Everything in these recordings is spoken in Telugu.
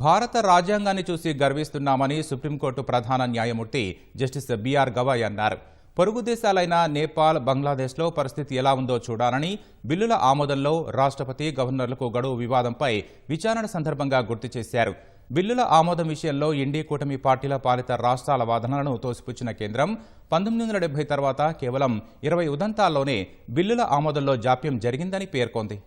భారత రాజ్యాంగాన్ని చూసి గర్విస్తున్నామని సుప్రీంకోర్టు ప్రధాన న్యాయమూర్తి జస్టిస్ బిఆర్ గవాయ్ అన్నారు. పొరుగు దేశాలైన నేపాల్, బంగ్లాదేశ్లో పరిస్థితి ఎలా ఉందో చూడాలని బిల్లుల ఆమోదంలో రాష్ట్రపతి, గవర్నర్లకు గడువు వివాదంపై విచారణ సందర్భంగా గుర్తు చేశారు. బిల్లుల ఆమోదం విషయంలో ఎన్డీఏ కూటమి పార్టీల పాలిత రాష్ట్రాల వాదనలను తోసిపుచ్చిన కేంద్రం 1970 తర్వాత కేవలం 20 ఉదంతాల్లోనే బిల్లుల ఆమోదంలో జాప్యం జరిగిందని పేర్కొంది.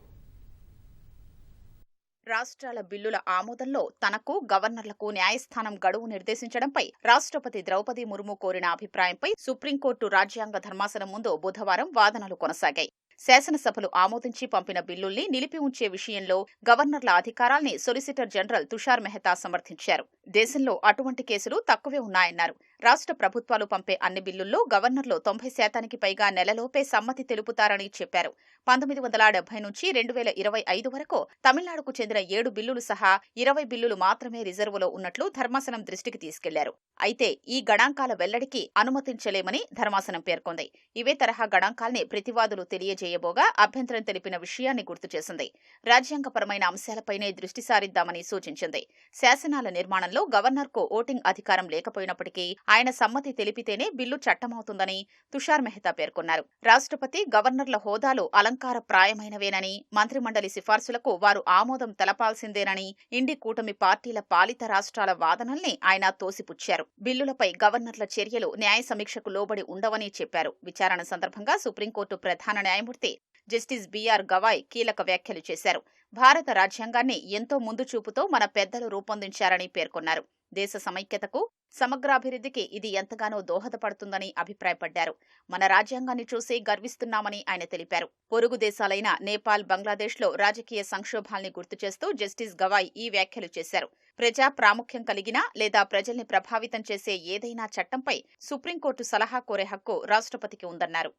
రాష్ట్రాల బిల్లుల ఆమోదంలో తనకు, గవర్నర్లకు న్యాయస్థానం గడువు నిర్దేశించడంపై రాష్ట్రపతి ద్రౌపది ముర్ము కోరిన అభిప్రాయంపై సుప్రీంకోర్టు రాజ్యాంగ ధర్మాసనం ముందు బుధవారం వాదనలు కొనసాగాయి. శాసనసభలు ఆమోదించి పంపిన బిల్లుల్ని నిలిపి ఉంచే విషయంలో గవర్నర్ల అధికారాల్ని సొలిసిటర్ జనరల్ తుషార్ మెహతా సమర్థించారు. దేశంలో అటువంటి కేసులు తక్కువే ఉన్నాయన్నారు. రాష్ట్ర ప్రభుత్వాలు పంపే అన్ని బిల్లుల్లో గవర్నర్లు 90% పైగా నెలలోపే సమ్మతి తెలుపుతారని చెప్పారు. 1970 నుంచి 2025 వరకు తమిళనాడుకు చెందిన 7 బిల్లులు సహా 20 బిల్లులు మాత్రమే రిజర్వులో ఉన్నట్లు ధర్మాసనం దృష్టికి తీసుకెళ్లారు. అయితే ఈ గణాంకాల వెల్లడికి అనుమతించలేమని ధర్మాసనం పేర్కొంది. ఇవే తరహా గణాంకాల్ని ప్రతివాదులు తెలియజేయబోగా అభ్యంతరం తెలిపిన విషయాన్ని గుర్తు చేసింది. రాజ్యాంగపరమైన అంశాలపైనే దృష్టి సారిద్దామని సూచించింది. శాసనాల నిర్మాణంలో గవర్నర్కు ఓటింగ్ అధికారం లేకపోయినప్పటికీ ఆయన సమ్మతి తెలిపితేనే బిల్లు చట్టమవుతుందని తుషార్ మెహతా పేర్కొన్నారు. రాష్ట్రపతి, గవర్నర్ల హోదాలు అలంకారప్రాయమైనవేనని, మంత్రిమండలి సిఫార్సులకు వారు ఆమోదం తెలపాల్సిందేనని ఇండి కూటమి పార్టీల పాలిత రాష్ట్రాల వాదనల్ని ఆయన తోసిపుచ్చారు. బిల్లులపై గవర్నర్ల చర్యలు న్యాయ సమీక్షకు లోబడి ఉండవని చెప్పారు. విచారణ సందర్భంగా సుప్రీంకోర్టు ప్రధాన న్యాయమూర్తి జస్టిస్ బిఆర్ గవాయ్ కీలక వ్యాఖ్యలు చేశారు. భారత రాజ్యాంగాన్ని ఎంతో ముందు చూపుతో మన పెద్దలు రూపొందించారని పేర్కొన్నారు. దేశ సమైక్యతకు, సమగ్రాభివృద్ధికి ఇది ఎంతగానో దోహదపడుతుందని అభిప్రాయపడ్డారు. మన రాజ్యాంగాన్ని చూసి గర్విస్తున్నామని ఆయన తెలిపారు. పొరుగు దేశాలైన నేపాల్, బంగ్లాదేశ్లో రాజకీయ సంక్షోభాల్ని గుర్తు చేస్తూ జస్టిస్ గవాయ్ ఈ వ్యాఖ్యలు చేశారు. ప్రజా ప్రాముఖ్యం కలిగిన లేదా ప్రజల్ని ప్రభావితం చేసే ఏదైనా చట్టంపై సుప్రీంకోర్టు సలహా కోరే హక్కు రాష్ట్రపతికి ఉందన్నారు.